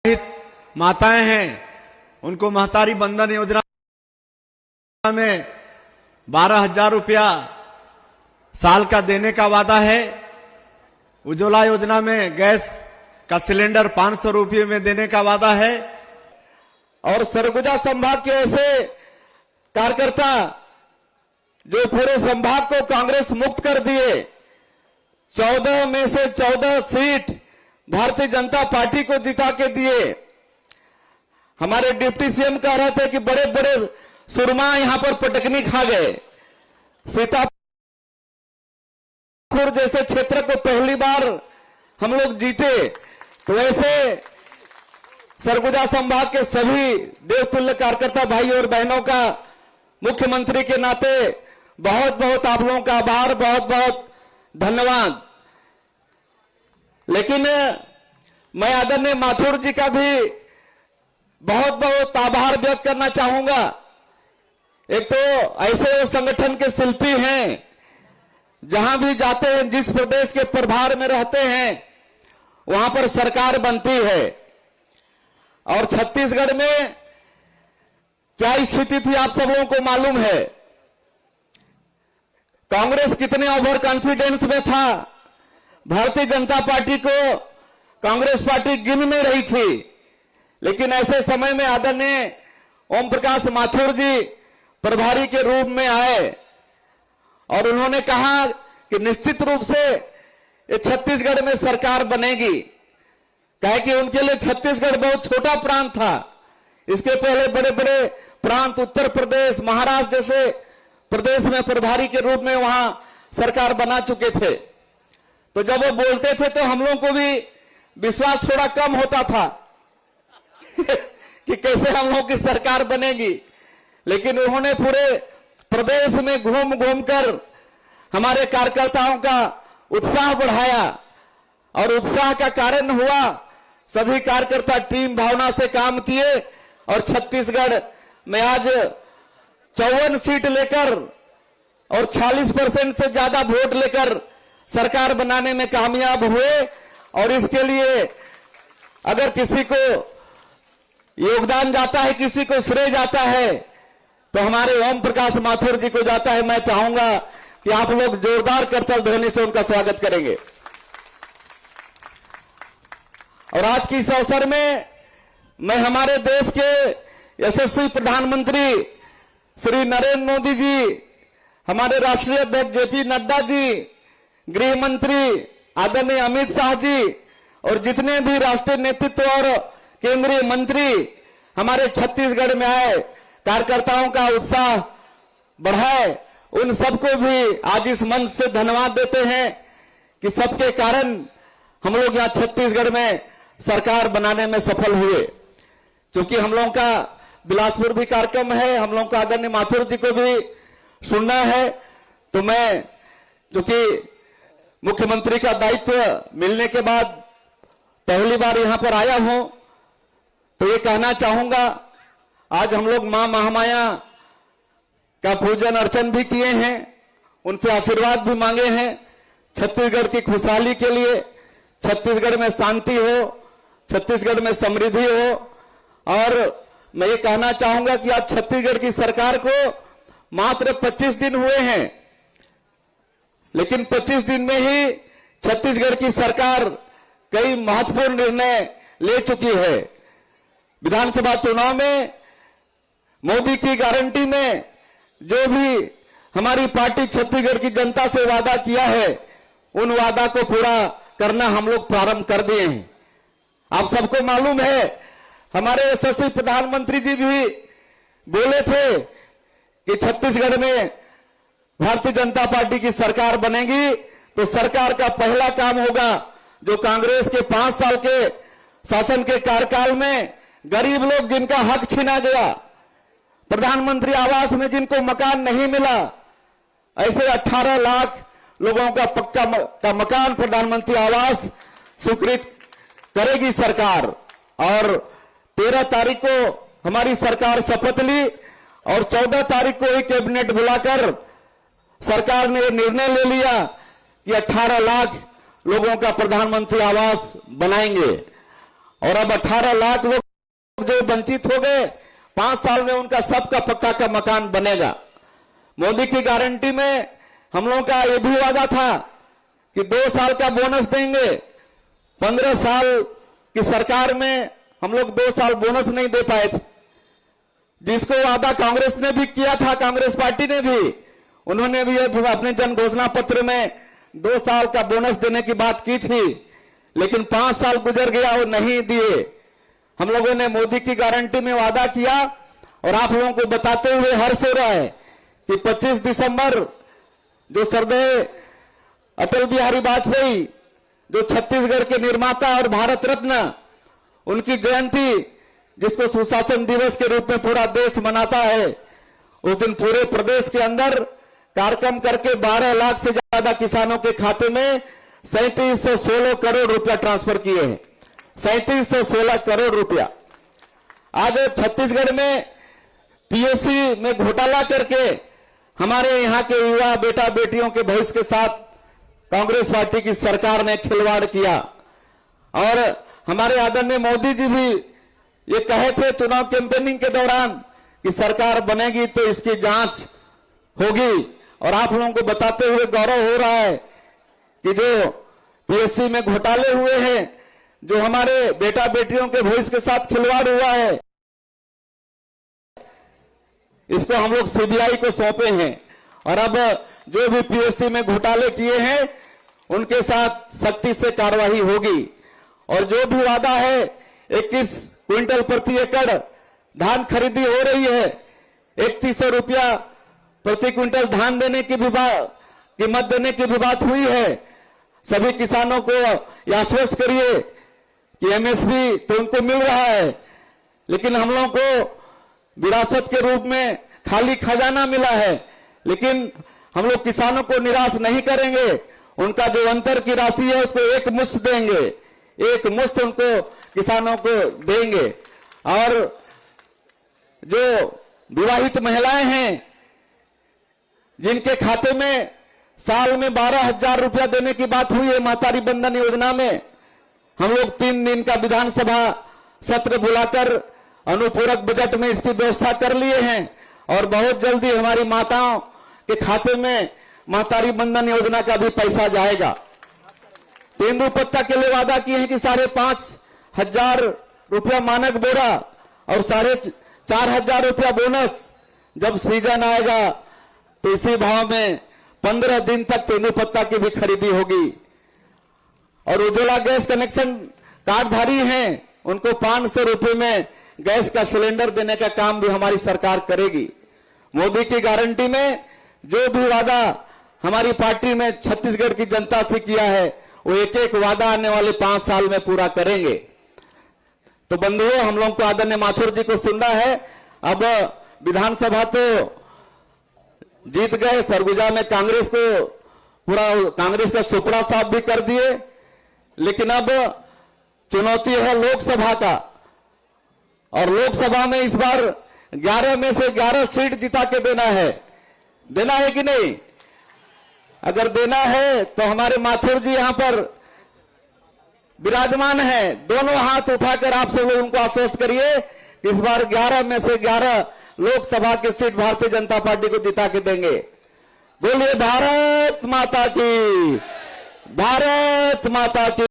माताएं हैं उनको महतारी बंधन योजना में 12,000 रुपया साल का देने का वादा है। उज्ज्वला योजना में गैस का सिलेंडर 500 रुपये में देने का वादा है। और सरगुजा संभाग के ऐसे कार्यकर्ता जो पूरे संभाग को कांग्रेस मुक्त कर दिए, 14 में से 14 सीट भारतीय जनता पार्टी को जिता के दिए। हमारे डिप्टी सीएम कह रहे थे कि बड़े बड़े सुरमा यहां पर पटकनी खा गए। सीतापुर जैसे क्षेत्र को पहली बार हम लोग जीते, तो ऐसे सरगुजा संभाग के सभी देवतुल्य कार्यकर्ता भाई और बहनों का मुख्यमंत्री के नाते बहुत बहुत आप लोगों का आभार, बहुत बहुत धन्यवाद। लेकिन मैं आदरणीय माथुर जी का भी बहुत बहुत आभार व्यक्त करना चाहूंगा। एक तो ऐसे वो संगठन के शिल्पी हैं, जहां भी जाते हैं, जिस प्रदेश के प्रभार में रहते हैं, वहां पर सरकार बनती है। और छत्तीसगढ़ में क्या स्थिति थी आप सब लोगों को मालूम है। कांग्रेस कितने ओवर कॉन्फिडेंस में था, भारतीय जनता पार्टी को कांग्रेस पार्टी गिन नहीं रही थी। लेकिन ऐसे समय में आदरणीय ओम प्रकाश माथुर जी प्रभारी के रूप में आए और उन्होंने कहा कि निश्चित रूप से ये छत्तीसगढ़ में सरकार बनेगी। कहे कि उनके लिए छत्तीसगढ़ बहुत छोटा प्रांत था। इसके पहले बड़े बड़े प्रांत उत्तर प्रदेश, महाराष्ट्र जैसे प्रदेश में प्रभारी के रूप में वहां सरकार बना चुके थे। तो जब वो बोलते थे तो हम लोगों को भी विश्वास थोड़ा कम होता था कि कैसे हम लोगों की सरकार बनेगी। लेकिन उन्होंने पूरे प्रदेश में घूम घूम कर हमारे कार्यकर्ताओं का उत्साह बढ़ाया और उत्साह का कारण हुआ सभी कार्यकर्ता टीम भावना से काम किए और छत्तीसगढ़ में आज 54 सीट लेकर और 46% से ज्यादा वोट लेकर सरकार बनाने में कामयाब हुए। और इसके लिए अगर किसी को योगदान जाता है, किसी को श्रेय जाता है, तो हमारे ओम प्रकाश माथुर जी को जाता है। मैं चाहूंगा कि आप लोग जोरदार करतल ध्वनि से उनका स्वागत करेंगे। और आज के इस अवसर में मैं हमारे देश के यशस्वी प्रधानमंत्री श्री नरेंद्र मोदी जी, हमारे राष्ट्रीय अध्यक्ष जेपी नड्डा जी, गृह मंत्री आदरणीय अमित शाह जी और जितने भी राष्ट्रीय नेतृत्व और केंद्रीय मंत्री हमारे छत्तीसगढ़ में आए, कार्यकर्ताओं का उत्साह बढ़ाए, उन सबको भी आज इस मंच से धन्यवाद देते हैं कि सबके कारण हम लोग यहाँ छत्तीसगढ़ में सरकार बनाने में सफल हुए। क्योंकि हम लोगों का बिलासपुर भी कार्यक्रम है, हम लोगों को आदरणीय माथुर जी को भी सुनना है। तो मैं चूंकि मुख्यमंत्री का दायित्व मिलने के बाद पहली बार यहां पर आया हूं, तो ये कहना चाहूंगा, आज हम लोग मां महामाया का पूजन अर्चन भी किए हैं, उनसे आशीर्वाद भी मांगे हैं छत्तीसगढ़ की खुशहाली के लिए, छत्तीसगढ़ में शांति हो, छत्तीसगढ़ में समृद्धि हो। और मैं ये कहना चाहूंगा कि आज छत्तीसगढ़ की सरकार को मात्र 25 दिन हुए हैं, लेकिन 25 दिन में ही छत्तीसगढ़ की सरकार कई महत्वपूर्ण निर्णय ले चुकी है। विधानसभा चुनाव में मोदी की गारंटी में जो भी हमारी पार्टी छत्तीसगढ़ की जनता से वादा किया है, उन वादा को पूरा करना हम लोग प्रारंभ कर दिए हैं। आप सबको मालूम है, हमारे यशस्वी प्रधानमंत्री जी भी बोले थे कि छत्तीसगढ़ में भारतीय जनता पार्टी की सरकार बनेगी तो सरकार का पहला काम होगा, जो कांग्रेस के 5 साल के शासन के कार्यकाल में गरीब लोग जिनका हक छीना गया, प्रधानमंत्री आवास में जिनको मकान नहीं मिला, ऐसे 18 लाख लोगों का पक्का का मकान प्रधानमंत्री आवास स्वीकृत करेगी सरकार। और 13 तारीख को हमारी सरकार शपथ ली और 14 तारीख को ही कैबिनेट बुलाकर सरकार ने निर्णय ले लिया कि 18 लाख लोगों का प्रधानमंत्री आवास बनाएंगे। और अब 18 लाख लोग जो वंचित हो गए, 5 साल में उनका सबका पक्का का मकान बनेगा। मोदी की गारंटी में हम लोगों का यह भी वादा था कि 2 साल का बोनस देंगे। 15 साल की सरकार में हम लोग 2 साल बोनस नहीं दे पाए थे, जिसको वादा कांग्रेस ने भी किया था, कांग्रेस पार्टी ने भी, उन्होंने भी अपने जन घोषणा पत्र में 2 साल का बोनस देने की बात की थी, लेकिन 5 साल गुजर गया और नहीं दिए। हम लोगों ने मोदी की गारंटी में वादा किया और आप लोगों को बताते हुए हर्ष हो रहा है कि 25 दिसंबर जो सरदेय अटल बिहारी वाजपेयी, जो छत्तीसगढ़ के निर्माता और भारत रत्न, उनकी जयंती, जिसको सुशासन दिवस के रूप में पूरा देश मनाता है, उस दिन पूरे प्रदेश के अंदर कार्यक्रम करके 12 लाख से ज्यादा किसानों के खाते में 3716 करोड़ रुपया ट्रांसफर किए हैं। 3716 करोड़ रुपया। आज छत्तीसगढ़ में पीएससी में घोटाला करके हमारे यहाँ के युवा बेटा बेटियों के भविष्य के साथ कांग्रेस पार्टी की सरकार ने खिलवाड़ किया। और हमारे आदरणीय मोदी जी भी ये कहे थे चुनाव कैंपेनिंग के दौरान कि सरकार बनेगी तो इसकी जांच होगी। और आप लोगों को बताते हुए गौरव हो रहा है कि जो पीएससी में घोटाले हुए हैं, जो हमारे बेटा बेटियों के भविष्य के साथ खिलवाड़ हुआ है, इसको हम लोग सीबीआई को सौंपे हैं। और अब जो भी पीएससी में घोटाले किए हैं उनके साथ सख्ती से कार्रवाई होगी। और जो भी वादा है 21 क्विंटल प्रति एकड़ धान खरीदी हो रही है, 3100 रुपया प्रति क्विंटल धान देने की भी कीमत देने की भी बात हुई है। सभी किसानों को आश्वस्त करिए कि एमएसपी तो उनको मिल रहा है, लेकिन हम लोगों को विरासत के रूप में खाली खजाना मिला है, लेकिन हम लोग किसानों को निराश नहीं करेंगे। उनका जो अंतर की राशि है उसको एक मुश्त देंगे, एक मुश्त उनको किसानों को देंगे। और जो विवाहित महिलाएं हैं जिनके खाते में साल में 12,000 रुपया देने की बात हुई है महतारी बंधन योजना में, हम लोग 3 दिन का विधानसभा सत्र बुलाकर अनुपूरक बजट में इसकी व्यवस्था कर लिए हैं। और बहुत जल्दी हमारी माताओं के खाते में महतारी बंधन योजना का भी पैसा जाएगा। तेंदुपत्ता के लिए वादा किए हैं कि 5,500 रुपया मानक बोरा और 4,500 रुपया बोनस। जब सीजन आएगा तो इसी भाव में 15 दिन तक तेंदुपत्ता की भी खरीदी होगी। और उज्ज्वला गैस कनेक्शन कार्डधारी हैं, उनको 500 रुपये में गैस का सिलेंडर देने का काम भी हमारी सरकार करेगी। मोदी की गारंटी में जो भी वादा हमारी पार्टी में छत्तीसगढ़ की जनता से किया है, वो एक एक वादा आने वाले 5 साल में पूरा करेंगे। तो बंधुओं, हम लोग को आदरणीय माथुर जी को सुनना है। अब विधानसभा तो जीत गए, सरगुजा में कांग्रेस को पूरा कांग्रेस का सुपड़ा साफ भी कर दिए, लेकिन अब चुनौती है लोकसभा का। और लोकसभा में इस बार 11 में से 11 सीट जिता के देना है कि नहीं? अगर देना है तो हमारे माथुर जी यहां पर विराजमान हैं, दोनों हाथ उठाकर आप सब लोग उनको आश्वस्त करिए इस बार 11 में से 11 लोकसभा की सीट भारतीय जनता पार्टी को जिता के देंगे। बोलिए भारत माता की, भारत माता की।